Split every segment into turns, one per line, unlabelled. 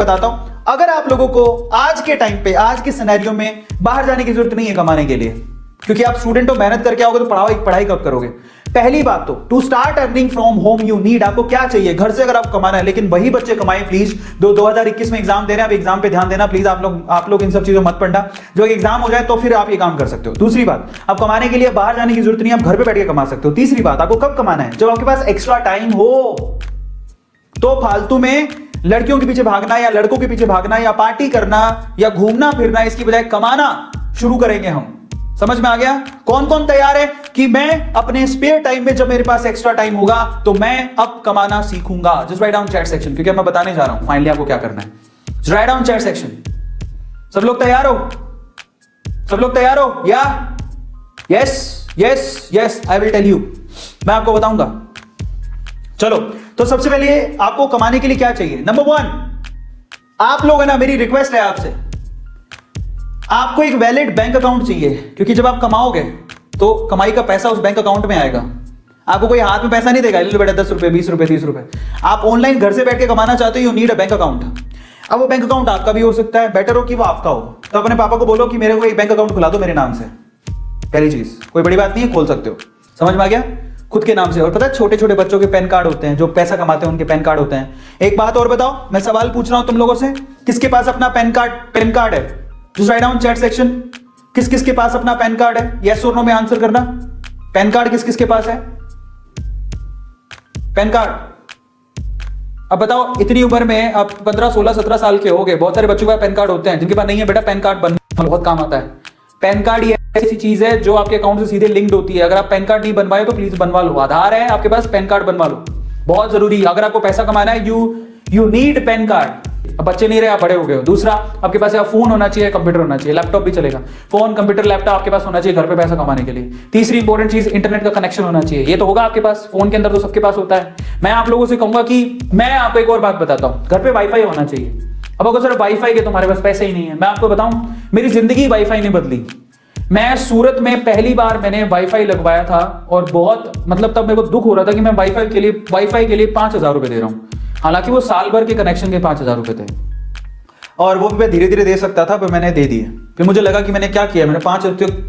बताता हूं, अगर आप लोगों को आज के टाइम पे, आज के सिनेरियो में बाहर जाने की जरूरत नहीं है कमाने के लिए, क्योंकि आप स्टूडेंट हो, मेहनत करके आओगे तो पढ़ाई कब करोगे। पहली बात तो to start earning from home you need, आपको क्या चाहिए घर से अगर आपको कमाना है, लेकिन वही बच्चे कमाएं प्लीज 2021 में एग्जाम दे रहे हैं, आप एग्जाम पे ध्यान देना प्लीज। आप लोग इन सब चीजों मत पढ़ना, जो एग्जाम हो जाए तो फिर आप ये काम कर सकते हो। दूसरी बात, आप कमाने के लिए बाहर जाने की जरूरत नहीं है, आप घर पे बैठ के कमा सकते हो। तीसरी बात, आपको कब कमाना है, जब आपके पास एक्स्ट्रा टाइम हो। तो फालतू में लड़कियों के पीछे भागना या लड़कों के पीछे भागना या पार्टी करना या घूमना फिरना, इसकी बजाय कमाना शुरू करेंगे हम। समझ में आ गया? कौन कौन तैयार है कि मैं अपने स्पेयर टाइम में, जब मेरे पास एक्स्ट्रा टाइम होगा तो मैं अब कमाना सीखूंगा? Just write down chat section, क्योंकि मैं बताने जा रहा हूं फाइनली आपको क्या करना है। Just write down chat section. सब लोग तैयार हो? सब लोग तैयार हो? या yes yes yes, I will tell you, मैं आपको बताऊंगा। चलो, तो सबसे पहले आपको कमाने के लिए क्या चाहिए? नंबर 1, आप लोग है ना, मेरी रिक्वेस्ट है आपसे, आपको एक वैलिड बैंक अकाउंट चाहिए, क्योंकि जब आप कमाओगे तो कमाई का पैसा उस बैंक अकाउंट में आएगा। आपको कोई हाथ में पैसा नहीं देगा, ले लो बेटा 10 रुपए 20 रुपए 30 रुपए। आप ऑनलाइन घर से बैठ के कमाना चाहते हो, you need a bank account. अब वो बैंक अकाउंट आपका भी हो सकता है, बेटर हो कि वो आपका हो। तो अपने पापा को बोलो कि मेरे को एक बैंक अकाउंट खुला दो मेरे नाम से। पहली चीज, कोई बड़ी बात नहीं है, खोल सकते हो। समझ में आ गया? खुद के नाम से। और पता है, छोटे छोटे बच्चों के पैन कार्ड होते हैं, जो पैसा कमाते हैं उनके पैन कार्ड होते हैं। एक बात और बताओ, मैं सवाल पूछ रहा हूं तुम लोगों से, किसके पास अपना पैन कार्ड है? Just write down chat section, किस किस के पास अपना पैन कार्ड है? यस और नो में आंसर करना। पैन कार्ड किस किस के पास है? Pan card. अब बताओ, इतनी उम्र में अब 15 16 17 साल के हो गए, बहुत सारे बच्चों के पास पैन कार्ड होते हैं। जिनके पास नहीं है बेटा, पैन कार्ड बनवाना बहुत काम आता है। पैन कार्ड ये ऐसी चीज है जो आपके अकाउंट से सीधे लिंक्ड होती है। अगर आप पैन कार्ड नहीं बनवाए तो प्लीज बनवा लो। आधार है आपके पास, पैन कार्ड बनवा लो, बहुत जरूरी। अगर आपको पैसा कमाना है, यू नीड पैन कार्ड। अब बच्चे नहीं रहे, आप बड़े हो गए हो। दूसरा, आपके पास फोन होना चाहिए, कंप्यूटर होना चाहिए, लैपटॉप भी चलेगा। फोन, कंप्यूटर, लैपटॉप आपके पास होना चाहिए घर पे पैसा कमाने के लिए। तीसरी इंपॉर्टेंट चीज, इंटरनेट का कनेक्शन होना चाहिए। ये तो होगा आपके पास, फोन के अंदर तो सबके पास होता है। मैं आप लोगों से कहूंगा कि मैं आपको एक और बात बताता हूं, घर पे वाईफाई होना चाहिए। अब अगर सिर्फ वाईफाई के तुम्हारे पास पैसे ही नहीं है, मैं आपको बताऊं, मेरी जिंदगी वाईफाई ने बदली। मैं सूरत में पहली बार मैंने वाईफाई लगवाया था, और बहुत मतलब तब मेरे को दुख हो रहा था कि मैं वाईफाई के लिए 5,000 रुपए दे रहा हूं। हालांकि वो साल भर के कनेक्शन के 5,000 रुपए थे, और वो मैं धीरे धीरे दे सकता था, पर मैंने दे दिए। फिर मुझे लगा कि मैंने क्या किया, मैंने 5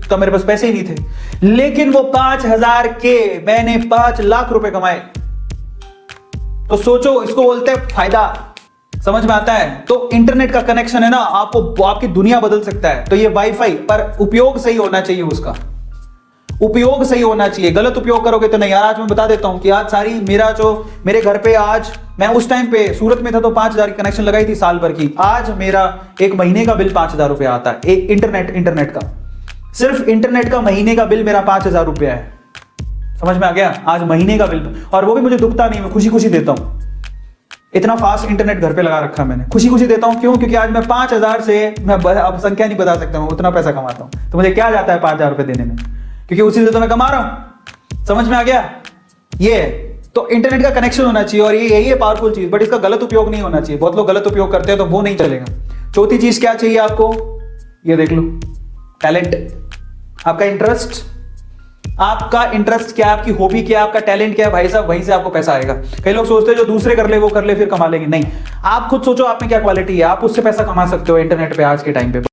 तब मेरे पास पैसे ही नहीं थे। लेकिन वो 5,000 के मैंने 5 लाख रुपए कमाए। तो सोचो, इसको बोलते हैं फायदा। समझ में आता है? तो इंटरनेट का कनेक्शन है ना, आपको आपकी दुनिया बदल सकता है। तो ये वाईफाई, पर उपयोग सही होना चाहिए, उसका उपयोग सही होना चाहिए। गलत उपयोग करोगे तो नहीं। यार आज मैं बता देता हूं कि आज सारी मेरे घर पे, आज मैं उस टाइम पे सूरत में था तो 5,000 की कनेक्शन लगाई थी साल भर की। आज मेरा एक महीने का बिल 5,000 रुपए आता है। एक इंटरनेट का, सिर्फ इंटरनेट का महीने का बिल मेरा 5,000 रुपया है। समझ में आ गया? आज महीने का बिल, और वो भी मुझे दुखता नहीं, मैं खुशी खुशी देता हूं। इतना फास्ट इंटरनेट घर पे लगा रखा मैंने, खुशी खुशी देता हूं। क्यों? क्योंकि आज मैं 5,000 से, मैं अब संख्या नहीं बता सकता, मैं उतना पैसा कमाता हूं। तो मुझे क्या जाता है 5,000 रुपए देने में, क्योंकि उसी से तो मैं कमा रहा हूं। समझ में आ गया? ये तो इंटरनेट का कनेक्शन होना चाहिए, और यही है पावरफुल चीज। बट इसका गलत उपयोग नहीं होना चाहिए। बहुत लोग गलत उपयोग करते हैं, तो वो नहीं चलेगा। चौथी चीज क्या चाहिए आपको, ये देख लो, टैलेंट। आपका इंटरेस्ट, आपका इंटरेस्ट क्या है, आपकी हॉबी क्या है, आपका टैलेंट क्या है, भाई साहब, वहीं से आपको पैसा आएगा। कई लोग सोचते हैं जो दूसरे कर ले वो कर ले फिर कमा लेंगे। नहीं, आप खुद सोचो आप में क्या क्वालिटी है, आप उससे पैसा कमा सकते हो इंटरनेट पे आज के टाइम पे।